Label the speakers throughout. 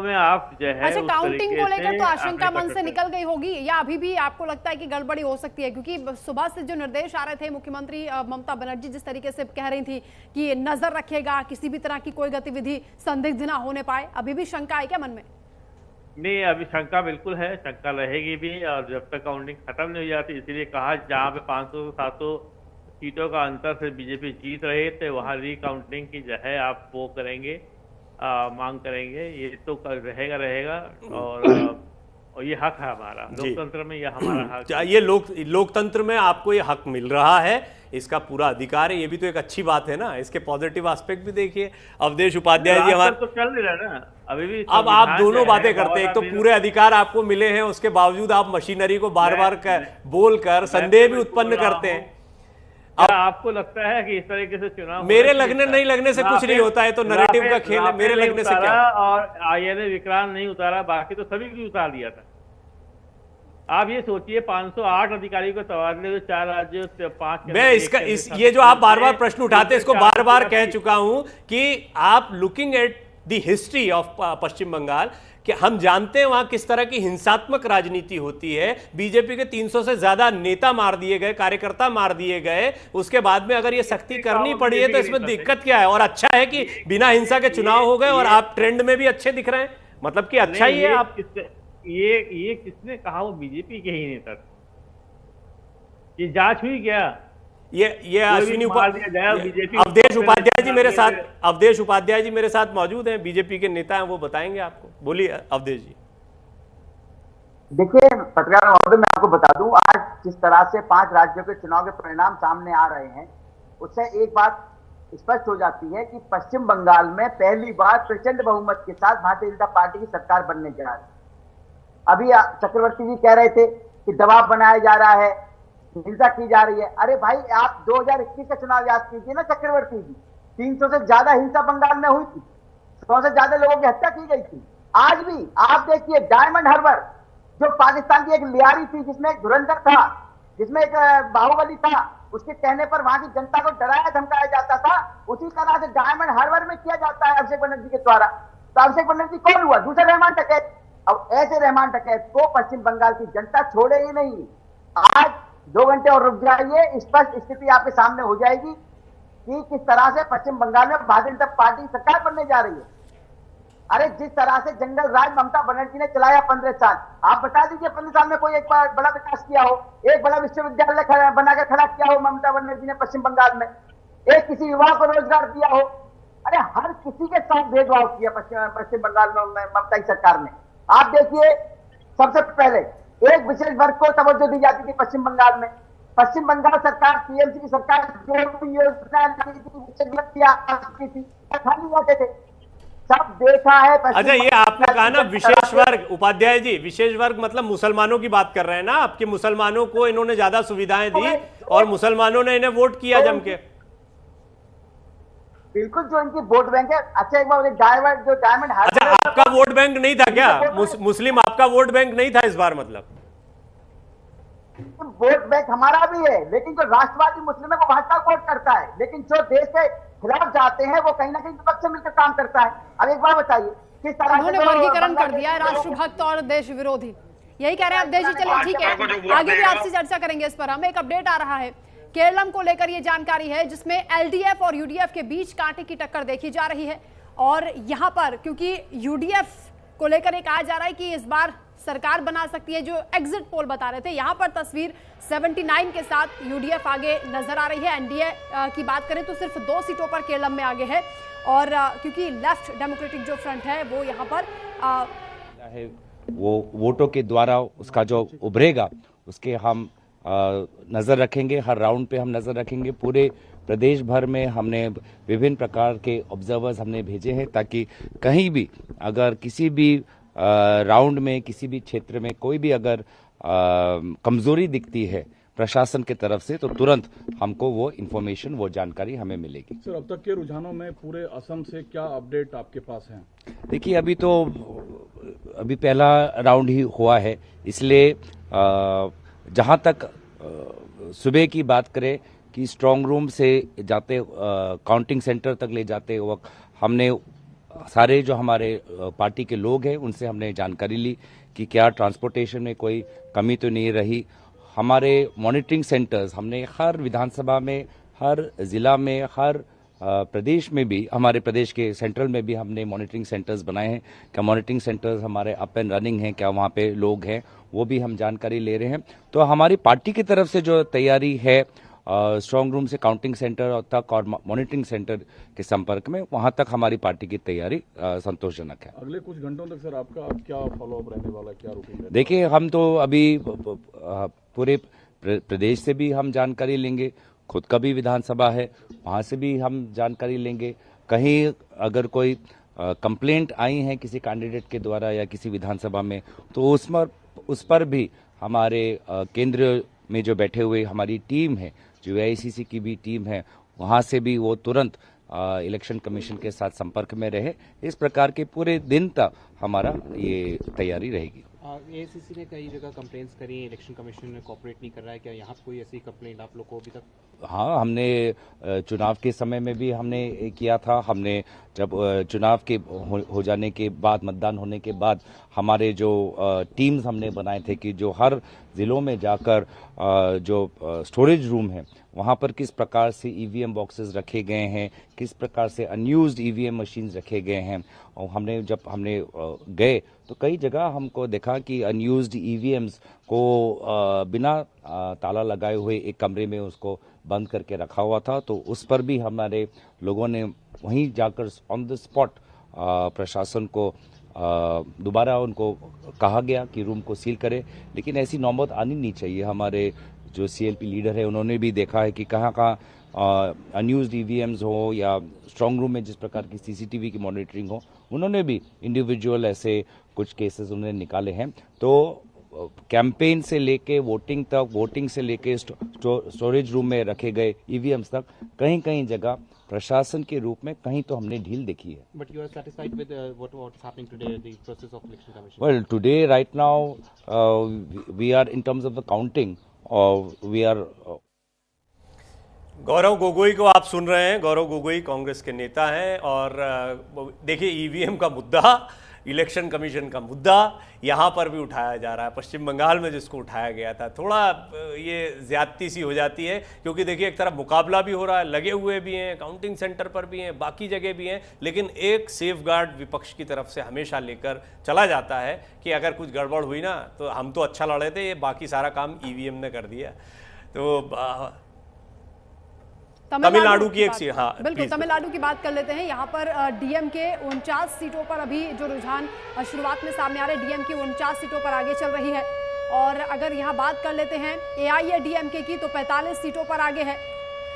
Speaker 1: में आप जो है
Speaker 2: अच्छा,
Speaker 1: उस
Speaker 2: काउंटिंग
Speaker 1: तरीके
Speaker 2: को लेकर
Speaker 1: से
Speaker 2: तो
Speaker 1: आंकड़े
Speaker 2: आशंका
Speaker 1: कर
Speaker 2: मन से
Speaker 1: सकते हैं।
Speaker 2: निकल गई होगी, या अभी भी आपको लगता है कि गड़बड़ी हो सकती है? क्योंकि सुबह से जो निर्देश आ रहे थे, मुख्यमंत्री ममता बनर्जी जिस तरीके से कह रही थी कि नजर रखेगा, किसी भी तरह की कोई गतिविधि संदिग्ध ना होने पाए, अभी भी शंका है क्या मन में?
Speaker 1: नहीं, अभी शंका बिल्कुल है, शंका रहेगी भी, और जब तक काउंटिंग खत्म नहीं हो जाती, इसीलिए कहा जहाँ पे 500 से 700 सीटों का अंतर से बीजेपी जीत रहे थे, वहां रिकाउंटिंग की जो है आप वो करेंगे, मांग करेंगे। ये तो रहेगा रहेगा। और और ये हक है हमारा,
Speaker 3: जी।
Speaker 1: लोकतंत्र में ये हमारा हक है।
Speaker 3: ये लोकतंत्र में आपको ये हक मिल रहा है, इसका पूरा अधिकार है, ये भी तो एक अच्छी बात है ना। इसके पॉजिटिव एस्पेक्ट भी देखिए। अवधेश उपाध्याय जी
Speaker 1: आज तक तो
Speaker 3: हमारे,
Speaker 1: चल नहीं रहा ना, अभी भी
Speaker 3: अब आप
Speaker 1: संविधान
Speaker 3: दोनों
Speaker 1: जो है
Speaker 3: बातें करते हैं, एक
Speaker 1: बाबा
Speaker 3: तो
Speaker 1: साहब
Speaker 3: पूरे अधिकार आपको मिले हैं, उसके बावजूद आप मशीनरी को बार बार
Speaker 1: मैं
Speaker 3: बोलकर
Speaker 1: मैं
Speaker 3: संदेह भी
Speaker 1: तो
Speaker 3: उत्पन्न
Speaker 1: बोल रहा
Speaker 3: करते
Speaker 1: हूँ,
Speaker 3: हैं।
Speaker 1: क्या
Speaker 3: अब
Speaker 1: आपको लगता है कि इस तरीके से चुनाव होना
Speaker 3: मेरे
Speaker 1: चाहिए
Speaker 3: लगने
Speaker 1: था?
Speaker 3: नहीं लगने से कुछ नहीं
Speaker 1: राफेल
Speaker 3: होता है, तो नैरेटिव का
Speaker 1: राफेल
Speaker 3: खेल है, मेरे
Speaker 1: राफेल नहीं
Speaker 3: लगने से क्या
Speaker 1: उतारा,
Speaker 3: होता
Speaker 1: और आईएनए विक्रांत नहीं उतारा, बाकी तो सभी की उतार दिया था। आप ये सोचिए, 508 अधिकारी को तबादले हुए, 4 राज्यों से 5
Speaker 3: है। मैं इसका ये जो आप बार बार प्रश्न उठाते हैं, इसको बार बार कह चुका हूं कि आप looking at the history of Paschim Bengal, कि हम जानते हैं वहां किस तरह की हिंसात्मक राजनीति होती है। बीजेपी के 300 से ज्यादा नेता मार दिए गए, कार्यकर्ता मार दिए गए, उसके बाद में अगर ये सख्ती करनी पड़ी है तो इसमें दिक्कत क्या है? और अच्छा है कि बिना हिंसा के चुनाव हो गए और आप ट्रेंड में भी अच्छे दिख रहे हैं, मतलब कि अच्छा ही है। आप
Speaker 1: ये किसने कहा? वो बीजेपी के ही नेता थे। ये जांच हुई क्या?
Speaker 3: ये
Speaker 1: कोई भी
Speaker 3: अश्विनी
Speaker 1: मार दिया जाए, बीजेपी
Speaker 3: अवधेश उपाध्याय जी मेरे साथ, अवधेश उपाध्याय जी मेरे साथ मौजूद हैं, बीजेपी के नेता हैं, वो बताएंगे आपको। बोलिए अवधेश जी।
Speaker 4: देखिए पत्रकार महोदय, मैं आपको बता दूं, आज जिस तरह से 5 राज्यों के चुनाव के परिणाम सामने आ रहे हैं, उससे एक बात स्पष्ट हो जाती है कि पश्चिम बंगाल में पहली बार प्रचंड बहुमत के साथ भारतीय जनता पार्टी की सरकार बनने जा रही है। अभी चक्रवर्ती जी कह रहे थे कि दबाव बनाया जा रहा है, हिंसा की जा रही है। अरे भाई, आप 2021 का चुनाव याद कीजिए ना चक्रवर्ती जी, 300 से ज्यादा हिंसा बंगाल में हुई थी, 100 से ज्यादा लोगों की हत्या की गई थी। आज भी आप देखिए, डायमंड हार्बर जो पाकिस्तान की एक लियारी थी, जिसमें एक धुरंधर था, जिसमें एक बाहुबली था, उसके कहने पर वहां की जनता को डराया धमकाया जाता था, उसी तरह से डायमंड हार्बर में किया जाता है अभिषेक बनर्जी के द्वारा। तो अभिषेक बनर्जी कौन हुआ? दूसरा रहमान डकैत। अब ऐसे रहमान डकैत को पश्चिम बंगाल की जनता छोड़ेगी नहीं। आज 2 घंटे और रुक जाइए, स्पष्ट स्थिति आपके सामने हो जाएगी कि किस तरह से पश्चिम बंगाल में भारतीय जनता पार्टी सरकार बनने जा रही है। अरे जिस तरह से जंगल राज ममता बनर्जी ने चलाया 15 साल, आप बता दीजिए 15 साल में कोई एक बड़ा विकास किया हो, एक बड़ा विश्वविद्यालय बनाकर खड़ा किया हो ममता बनर्जी ने पश्चिम बंगाल में, एक किसी युवा को रोजगार दिया हो? अरे हर किसी के साथ भेदभाव किया पश्चिम बंगाल में ममता की सरकार ने। आप देखिए, सबसे पहले एक विशेष वर्ग को तवज्जो दी जाती थी पश्चिम बंगाल में। पश्चिम बंगाल सरकार, टीएमसी की सरकार जो भी योजना थी, खाली जाते थे, सब देखा है।
Speaker 3: अच्छा, ये आपने कहा ना विशेष वर्ग, उपाध्याय जी विशेष वर्ग मतलब मुसलमानों की बात कर रहे हैं ना आपके? मुसलमानों को इन्होंने ज्यादा सुविधाएं दी और मुसलमानों ने इन्हें वोट किया जम के।
Speaker 4: बिल्कुल, जो इनकी वोट बैंक है। अच्छा, एक बार जो डायमंड
Speaker 3: अच्छा, आपका वोट बैंक नहीं था क्या? मुस्लिम आपका वोट बैंक नहीं था इस बार? मतलब
Speaker 4: वोट बैंक हमारा भी है, लेकिन जो राष्ट्रवादी मुस्लिम है वो भाजपा को वोट करता है, लेकिन जो देश के खिलाफ जाते हैं वो कहीं ना कहीं विपक्ष से मिलकर काम करता है। अब एक बार बताइए, किस तरह
Speaker 2: उन्होंने वर्गीकरण कर दिया है, राष्ट्रभक्त और देश विरोधी, यही कह रहे हैं अवधेश जी। चलिए ठीक है, आगे भी आपसे चर्चा करेंगे इस पर। हमें एक अपडेट आ रहा है केरलम को लेकर, ये जानकारी है जिसमें एलडीएफ और यूडीएफ के बीच कांटे की टक्कर देखी जा रही है। और यहां पर क्योंकि यूडीएफ को लेकर ये कहा जा रहा है कि इस बार सरकार बना सकती है, जो एग्जिट पोल बता रहे थे, यहां पर तस्वीर 79 के साथ यूडीएफ आगे नजर आ रही है। एनडीए की बात करें तो सिर्फ 2 सीटों पर केरलम में आगे है, और क्योंकि लेफ्ट डेमोक्रेटिक जो फ्रंट है वो यहां पर
Speaker 5: है, वो वोटों के द्वारा उसका जो उभरेगा उसके हम नज़र रखेंगे। हर राउंड पे हम नज़र रखेंगे। पूरे प्रदेश भर में हमने विभिन्न प्रकार के ऑब्जर्वर्स हमने भेजे हैं, ताकि कहीं भी अगर किसी भी राउंड में, किसी भी क्षेत्र में कोई भी अगर कमजोरी दिखती है प्रशासन की तरफ से, तो तुरंत हमको वो इन्फॉर्मेशन, वो जानकारी हमें मिलेगी।
Speaker 6: सर, अब तक के रुझानों में पूरे असम से क्या अपडेट आपके पास है?
Speaker 5: देखिए, अभी पहला राउंड ही हुआ है, इसलिए जहां तक सुबह की बात करें कि स्ट्रांग रूम से जाते काउंटिंग सेंटर तक ले जाते वक्त हमने सारे जो हमारे पार्टी के लोग हैं उनसे हमने जानकारी ली कि क्या ट्रांसपोर्टेशन में कोई कमी तो नहीं रही। हमारे मॉनिटरिंग सेंटर्स हमने हर विधानसभा में, हर जिला में, हर प्रदेश में भी, हमारे प्रदेश के सेंट्रल में भी हमने मॉनिटरिंग सेंटर्स बनाए हैं। क्या मॉनिटरिंग सेंटर्स हमारे अप एंड रनिंग हैं, क्या वहाँ पे लोग हैं, वो भी हम जानकारी ले रहे हैं। तो हमारी पार्टी की तरफ से जो तैयारी है स्ट्रांग रूम से काउंटिंग सेंटर तक और मॉनिटरिंग सेंटर के संपर्क में, वहां तक हमारी पार्टी की तैयारी संतोषजनक है।
Speaker 6: अगले कुछ घंटों तक सर आपका क्या फॉलोअप रहने वाला है, क्या रूटीन?
Speaker 5: देखिए, हम तो अभी पूरे प्रदेश से भी हम जानकारी लेंगे, खुद का भी विधानसभा है वहां से भी हम जानकारी लेंगे। कहीं अगर कोई कंप्लेंट आई है किसी कैंडिडेट के द्वारा या किसी विधानसभा में, तो उस पर भी हमारे केंद्र में जो बैठे हुए हमारी टीम है, जो AICC की भी टीम है, वहां से भी वो तुरंत इलेक्शन कमीशन के साथ संपर्क में रहे। इस प्रकार के पूरे दिन तक हमारा ये तैयारी रहेगी।
Speaker 7: AICC ने कई जगह कंप्लेंट्स करी, इलेक्शन कमीशन ने कोऑपरेट नहीं कर रहा है, क्या यहाँ कोई ऐसी कंप्लेंट आप लोग को अभी तक?
Speaker 5: हाँ, हमने चुनाव के समय में भी हमने किया था। हमने जब चुनाव के हो जाने के बाद, मतदान होने के बाद, हमारे जो टीम्स हमने बनाए थे कि जो हर जिलों में जाकर जो स्टोरेज रूम है वहाँ पर किस प्रकार से EVM बॉक्सेस रखे गए हैं, किस प्रकार से अनयूज्ड EVM मशीन्स रखे गए हैं। और जब हमने गए तो कई जगह हमको देखा कि अनयूज्ड EVMs को बिना ताला लगाए हुए एक कमरे में उसको बंद करके रखा हुआ था। तो उस पर भी हमारे लोगों ने वहीं जाकर ऑन द स्पॉट प्रशासन को दोबारा उनको कहा गया कि रूम को सील करे। लेकिन ऐसी नौबत आनी नहीं चाहिए। हमारे जो CLP लीडर है उन्होंने भी देखा है कि कहाँ अनयूज्ड EVMs हो या स्ट्रांग रूम में जिस प्रकार की CCTV की मॉनिटरिंग हो, उन्होंने भी इंडिविजुअल ऐसे कुछ केसेस उन्होंने निकाले हैं। तो कैंपेन से लेके वोटिंग तक, वोटिंग से लेके स्टोरेज रूम में रखे गए EVMs तक, कहीं कहीं जगह प्रशासन के रूप में कहीं तो हमने ढील देखी है।
Speaker 7: But you are satisfied with what's happening today, the process of election commission?
Speaker 5: Well, today, right now, we are in terms of the counting, we are.
Speaker 3: Gaurav Gogoi को आप सुन रहे हैं। गौरव गोगोई कांग्रेस के नेता हैं और देखिए EVM का मुद्दा, इलेक्शन कमीशन का मुद्दा यहाँ पर भी उठाया जा रहा है। पश्चिम बंगाल में जिसको उठाया गया था, थोड़ा ये ज्यादती सी हो जाती है क्योंकि देखिए एक तरफ मुकाबला भी हो रहा है, लगे हुए भी हैं, काउंटिंग सेंटर पर भी हैं, बाकी जगह भी हैं, लेकिन एक सेफगार्ड विपक्ष की तरफ से हमेशा लेकर चला जाता है कि अगर कुछ गड़बड़ हुई ना तो हम तो अच्छा लड़े थे, ये बाकी सारा काम EVM ने कर दिया। तो तमिलनाडु की एक सीट, हाँ
Speaker 2: बिल्कुल, तमिलनाडु की बात कर लेते हैं। यहाँ पर DM के 49 सीटों पर अभी जो रुझान शुरुआत में सामने आ रहे हैं, DM की 49 सीटों पर आगे चल रही है। और अगर यहाँ बात कर लेते हैं AIADMK की, तो 45 सीटों पर आगे है।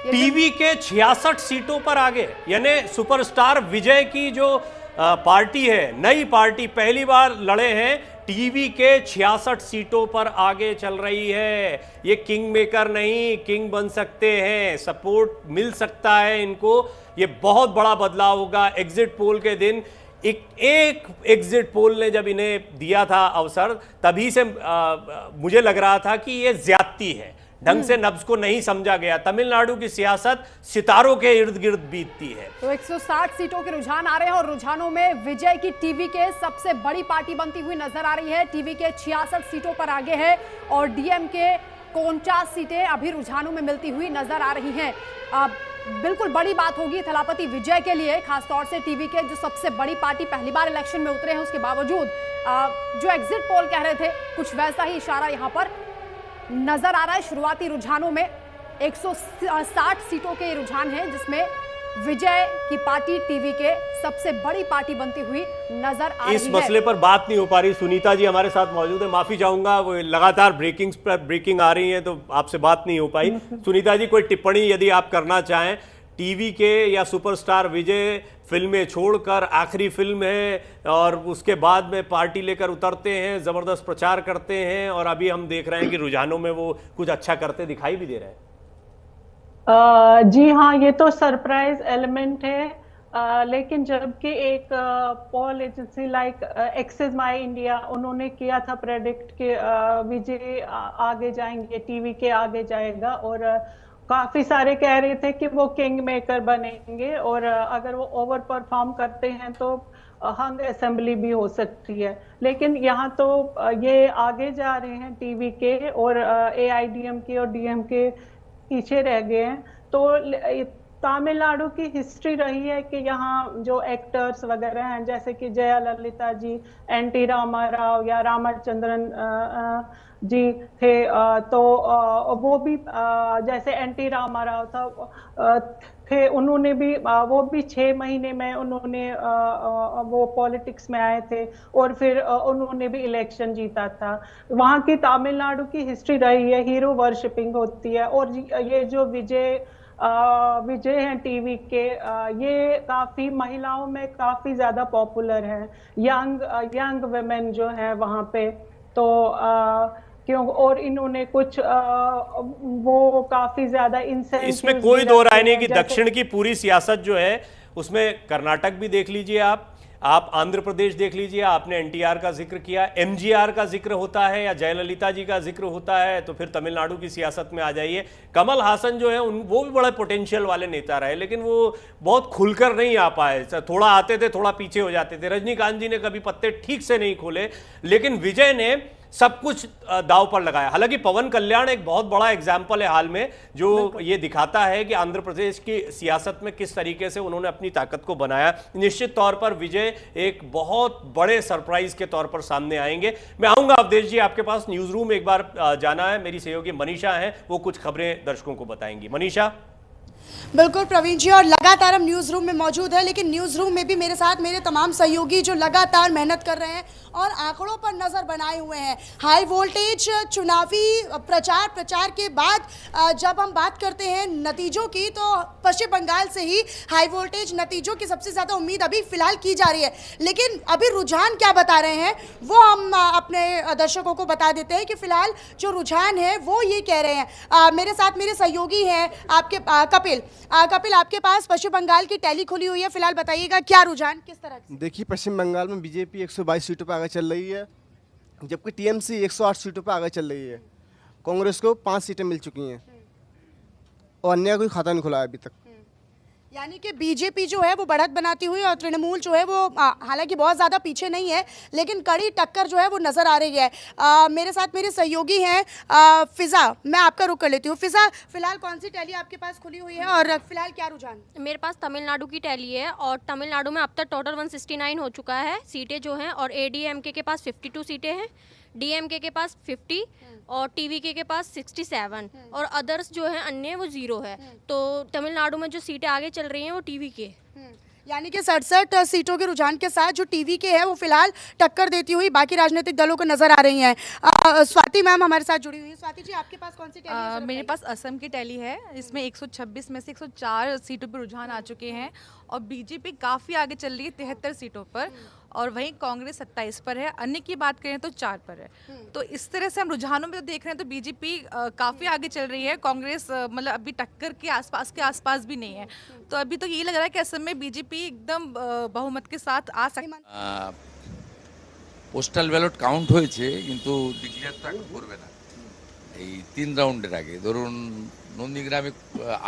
Speaker 3: टीवी के 66 सीटों पर आगे, यानी सुपरस्टार विजय की जो पार्टी है, नई पार्टी पहली बार लड़े हैं, टीवी के 66 सीटों पर आगे चल रही है। ये किंग मेकर नहीं, किंग बन सकते हैं, सपोर्ट मिल सकता है इनको। ये बहुत बड़ा बदलाव होगा। एग्जिट पोल के दिन एक एग्जिट पोल ने जब इन्हें दिया था अवसर, तभी से मुझे लग रहा था कि ये ज्यादती है, ढंग से नब्ज को नहीं समझा गया। तमिलनाडु की सियासत सितारों के इर्द गिर्द बीतती है।
Speaker 2: तो 160 सीटों के रुझान आ रहे हैं और रुझानों में विजय की टीवी के सबसे बड़ी पार्टी बनती हुई नजर आ रही है। टीवी के 66 सीटों पर आगे है और DM के 49 सीटें अभी रुझानों में मिलती हुई नजर आ रही हैं। बिल्कुल बड़ी बात होगी थलापति विजय के लिए, खासतौर से टीवी के जो सबसे बड़ी पार्टी पहली बार इलेक्शन में उतरे हैं, उसके बावजूद जो एग्जिट पोल कह रहे थे, कुछ वैसा ही इशारा यहाँ पर नजर आ रहा है। शुरुआती रुझानों में 160 सीटों के रुझान हैं, जिसमें विजय की पार्टी टीवी के सबसे बड़ी पार्टी बनती हुई नजर आ रही है।
Speaker 3: इस मसले पर बात नहीं हो पा रही। सुनीता जी हमारे साथ मौजूद है, माफी चाहूंगा, वो लगातार ब्रेकिंग आ रही है तो आपसे बात नहीं हो पाई। सुनीता जी, कोई टिप्पणी यदि आप करना चाहें, टीवी के या सुपरस्टार विजय फिल्में छोड़कर आखिरी फिल्म है और उसके बाद में पार्टी लेकर उतरते हैं, जबरदस्त प्रचार करते हैं और अभी हम देख रहे हैं कि रुझानों में वो कुछ अच्छा करते दिखाई भी दे रहे हैं।
Speaker 8: जी हाँ, ये तो सरप्राइज एलिमेंट है। लेकिन जबकि एक poll agency like Axis My India, उन्होंने किया था प्रेडिक्ट कि विजय आगे जाएंगे, टीवी के आगे जाएगा, और काफी सारे कह रहे थे कि वो किंग मेकर बनेंगे और अगर वो ओवर परफॉर्म करते हैं तो हंग असेंबली भी हो सकती है। लेकिन यहाँ तो ये आगे जा रहे हैं टीवी के, और AIDMK और DMK पीछे रह गए हैं। तो तमिलनाडु की हिस्ट्री रही है कि यहाँ जो एक्टर्स वगैरह हैं, जैसे कि जयललिता जी, NT रामाराव या रामचंद्रन जी थे, तो वो भी जैसे NT रामाराव था थे, उन्होंने भी वो भी 6 महीने में उन्होंने वो पॉलिटिक्स में आए थे और फिर उन्होंने भी इलेक्शन जीता था। वहाँ की तमिलनाडु की हिस्ट्री रही है, हीरो वर्शिपिंग होती है। और ये जो विजय हैं टीवी के, ये काफी महिलाओं में काफी ज्यादा पॉपुलर है, यंग वुमेन जो है वहाँ पे। तो क्यों, और इन्होंने कुछ वो काफी ज्यादा इंसेंटिव,
Speaker 3: इसमें कोई दो राय नहीं कि दक्षिण की पूरी सियासत जो है उसमें कर्नाटक भी देख लीजिए, आप आंध्र प्रदेश देख लीजिए, आपने NTR का जिक्र किया, MGR का जिक्र होता है या जयललिता जी का जिक्र होता है, तो फिर तमिलनाडु की सियासत में आ जाइए। कमल हासन जो है वो भी बड़े पोटेंशियल वाले नेता रहे, लेकिन वो बहुत खुलकर नहीं आ पाए, थोड़ा आते थे थोड़ा पीछे हो जाते थे। रजनीकांत जी ने कभी पत्ते ठीक से नहीं खोले, लेकिन विजय ने सब कुछ दांव पर लगाया। हालांकि पवन कल्याण एक बहुत बड़ा एग्जाम्पल है हाल में, जो ये दिखाता है कि आंध्र प्रदेश की सियासत में किस तरीके से उन्होंने अपनी ताकत को बनाया। निश्चित तौर पर विजय एक बहुत बड़े सरप्राइज के तौर पर सामने आएंगे। मैं आऊंगा अवधेश जी आपके पास, न्यूज रूम एक बार जाना है, मेरी सहयोगी मनीषा है, वो कुछ खबरें दर्शकों को बताएंगी। मनीषा।
Speaker 9: बिल्कुल प्रवीण जी, और लगातार हम न्यूज़ रूम में मौजूद है, लेकिन न्यूज़ रूम में भी मेरे साथ मेरे तमाम सहयोगी जो लगातार मेहनत कर रहे हैं और आंकड़ों पर नज़र बनाए हुए हैं। हाई वोल्टेज चुनावी प्रचार के बाद जब हम बात करते हैं नतीजों की, तो पश्चिम बंगाल से ही हाई वोल्टेज नतीजों की सबसे ज़्यादा उम्मीद अभी फिलहाल की जा रही है। लेकिन अभी रुझान क्या बता रहे हैं वो हम अपने दर्शकों को बता देते हैं कि फिलहाल जो रुझान है वो ये कह रहे हैं। मेरे साथ मेरे सहयोगी हैं आपके कपिल, आपके पास पश्चिम बंगाल की टैली खुली हुई है, फिलहाल बताइएगा क्या रुझान किस तरह से?
Speaker 10: देखिए, पश्चिम बंगाल में बीजेपी 122 सीटों पर आगे चल रही है, जबकि TMC 108 सीटों पर आगे चल रही है। कांग्रेस को 5 सीटें मिल चुकी हैं और अन्य कोई खाता नहीं खुला है अभी तक।
Speaker 9: यानी कि बीजेपी जो है वो बढ़त बनाती हुई और तृणमूल जो है वो हालांकि बहुत ज़्यादा पीछे नहीं है, लेकिन कड़ी टक्कर जो है वो नज़र आ रही है। मेरे साथ मेरे सहयोगी हैं फिज़ा, मैं आपका रुख कर लेती हूँ। फिज़ा, फिलहाल कौन सी टैली आपके पास खुली हुई है और फिलहाल क्या रुझान?
Speaker 11: मेरे पास तमिलनाडु की टैली है और तमिलनाडु में अब तक टोटल 169 हो चुका है सीटें जो हैं, और ADMK के पास 52 सीटें हैं, DMK के पास 50 और TVK के पास 67 और अदर्स जो है अन्य वो 0 है। तो तमिलनाडु में जो सीटें आगे चल रही हैं वो TVK,
Speaker 9: यानी कि 67 सीटों के रुझान के साथ जो TVK है वो फिलहाल टक्कर देती हुई बाकी राजनीतिक दलों को नजर आ रही हैं। स्वाति मैम हमारे साथ जुड़ी हुई है। स्वाति जी, आपके पास कौन सी टैली है?
Speaker 12: मेरे पास असम की टैली है, इसमें 126 में से 104 सीटों पर रुझान आ चुके हैं और बीजेपी काफ़ी आगे चल रही है 73 सीटों पर, और वहीं कांग्रेस 27 पर है, अन्य की बात करें तो 4 पर है। तो इस तरह से हम रुझानों में तो देख रहे हैं तो बीजेपी काफ़ी आगे चल रही है, कांग्रेस मतलब अभी टक्कर के आसपास भी नहीं है। तो अभी तो यही लग रहा है कि असम में बीजेपी एकदम बहुमत के साथ आ सकती है।
Speaker 13: পোস্টাল ব্যালট কাউন্ট হয়েছে কিন্তু ডিক্লেয়ার তো এখন করবে না, এই 3 রাউন্ডের আগে। ধরুন নন্দীগ্রামে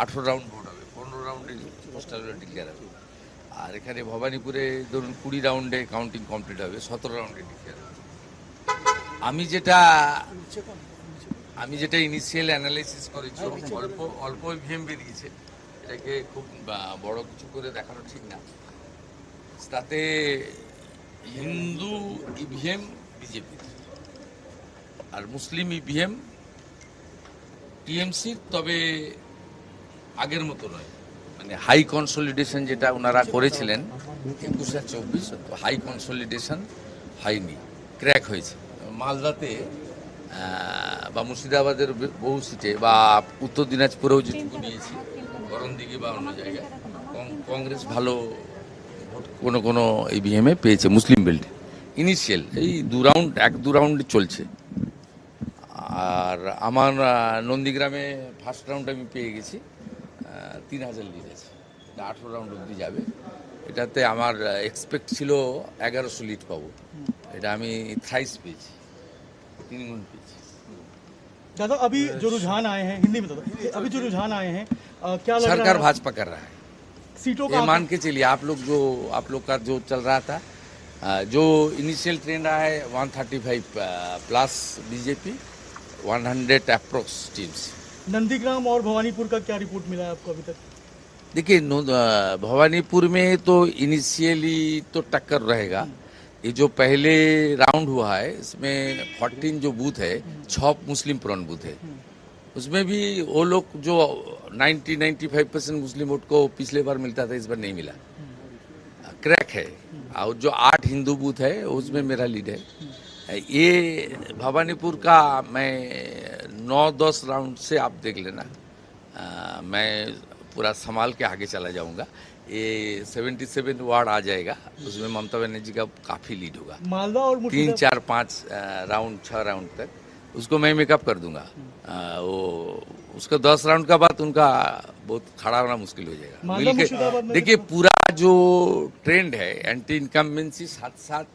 Speaker 13: 18 রাউন্ড ভোট হবে, 15 রাউন্ডে পোস্টাল ব্যালট ডিক্লেয়ার হবে, আর এখানে ভবানীপুরে ধরুন 20 রাউন্ডে কাউন্টিং কমপ্লিট হবে, 17 রাউন্ডে ডিক্লেয়ার হবে। আমি যেটা ইনিশিয়াল অ্যানালাইসিস করেছি, অল্প ইভিএম বেরিয়েছে, এটাকে খুব বড় কিছু করে দেখানো ঠিক না। তাতে হিন্দু ইভিএম বিজেপি আর মুসলিম ইভিএম টিএমসি, তবে আগের মতো নয়, মানে হাই কনসলিডেশন যেটা ওনারা করেছিলেন 21 আর 24, হাই কনসলিডেশন হয়নি, ক্র্যাক হয়েছে। মালদাতে বা মুর্শিদাবাদের বহু সিটে বা উত্তর দিনাজপুরেও যেটুকু নিয়েছি, করণদিঘি বা অন্য জায়গায় কংগ্রেস ভালো কোনো ইভিএমে পেয়েছে মুসলিম বেল্টে। ইনিশিয়াল এই 1-2 রাউন্ড চলছে। আর আমার নন্দীগ্রামে ফার্স্ট রাউন্ড আমি পেয়ে গেছি, 3000 লিড আছে, 18 রাউন্ড অবধি যাবে। এটাতে আমার এক্সপেক্ট ছিল 1100 লিড পাবো, এটা আমি थ्राइस पेয়েছি, 3 गुण पेয়েছি।
Speaker 14: दादा, अभी जो रुझान आए हैं, हिंदी में दादा, अभी जो रुझान आए हैं क्या लग रहा है?
Speaker 13: सरकार भाजपा कर रहा है,
Speaker 14: सीटों
Speaker 13: ये मान के चलिए। आप लोग का जो चल रहा था जो इनिशियल ट्रेंड रहा है 135 plus BJP, 100 approx teams.
Speaker 14: Nandigram और भवानीपुर का क्या रिपोर्ट मिला है आपको अभी तक?
Speaker 13: देखिए भवानीपुर में तो इनिशियली तो टक्कर रहेगा। ये जो पहले राउंड हुआ है इसमें 14 जो बूथ है 6 मुस्लिम प्रॉन बूथ है, उसमें भी वो लोग जो 90-95% मुस्लिम वोट को पिछले बार मिलता था इस बार नहीं मिला, क्रैक है। और जो 8 हिंदू बूथ है उसमें मेरा लीड है। ये भवानीपुर का मैं 9-10 राउंड से आप देख लेना, मैं पूरा संभाल के आगे चला जाऊंगा। ये 77 वार्ड आ जाएगा, उसमें ममता बनर्जी का काफी लीड होगा।
Speaker 14: मालदा और
Speaker 13: 3, 4, 5 राउंड 6 राउंड तक उसको मैं मेकअप कर दूंगा। वो उसका 10 राउंड का बाद उनका बहुत खड़ा होना मुश्किल हो जाएगा। मिलके देखिए पूरा जो ट्रेंड है एंटी इनकम्बेंसी साथ साथ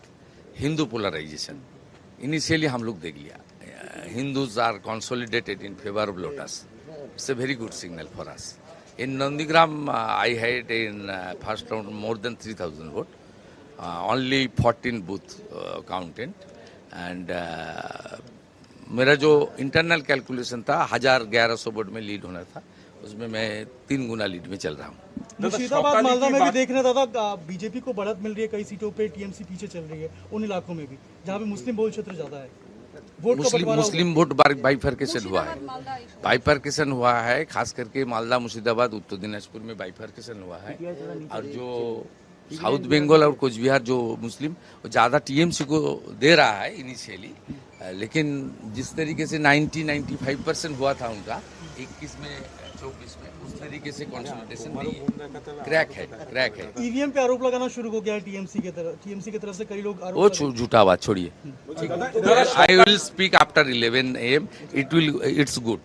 Speaker 13: हिंदू पोलराइजेशन इनिशियली हम लोग देख लिया। Hindus are consolidated in favour of lotus, it's a very good signal for us. In Nandigram, I had in first round more than 3,000 vote, only 14 booth counted, and मेरा जो internal calculation था 1100 vote में lead होना था, उसमें मैं 3 गुना lead में चल रहा हूँ।
Speaker 14: मुर्शिदाबाद मालदा में भी देखना दादा बीजेपी को बढ़त मिल रही है, कई सीटों पे टीएमसी पीछे चल रही है उन इलाकों में भी जहाँ पे मुस्लिम बहुल क्षेत्र ज्यादा है। मुस्लिम
Speaker 13: वोट बाइफर्केशन हुआ है, बाइफर्केशन हुआ है, खास करके मालदा मुर्शिदाबाद उत्तर दिनाजपुर में बाइफर्केशन हुआ है। और जो साउथ बंगाल और कुछ बिहार जो मुस्लिम ज्यादा टीएमसी को दे रहा है इनिशियली, लेकिन जिस तरीके से 90-95% हुआ था उनका 21 में 24 में, उस तरीके से कंसोलिडेशन नहीं है, क्रैक है।
Speaker 14: ईवीएम पे आरोप लगाना शुरू हो गया है टीएमसी की तरफ से कई लोग आरोप।
Speaker 13: वो झूठा बात छोड़िए, I will speak after 11 AM, it's good.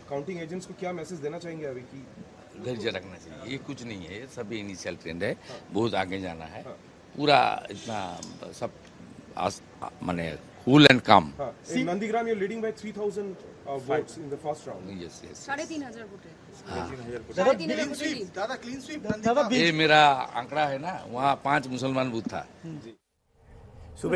Speaker 15: Counting agents को क्या मैसेज देना चाहेंगे अभी की?
Speaker 13: धैर्य रखना चाहिए, ये कुछ नहीं है, सब इनिशियल ट्रेंड है, बहुत आगे जाना है। पूरा इतना सब माने कूल एंड काम।
Speaker 15: Nandigram you leading by 3000 votes in the first round.
Speaker 13: Yes.
Speaker 2: 3,500 vote है।
Speaker 13: ये मेरा आंकड़ा है ना, वहाँ 5 मुसलमान बूथ था।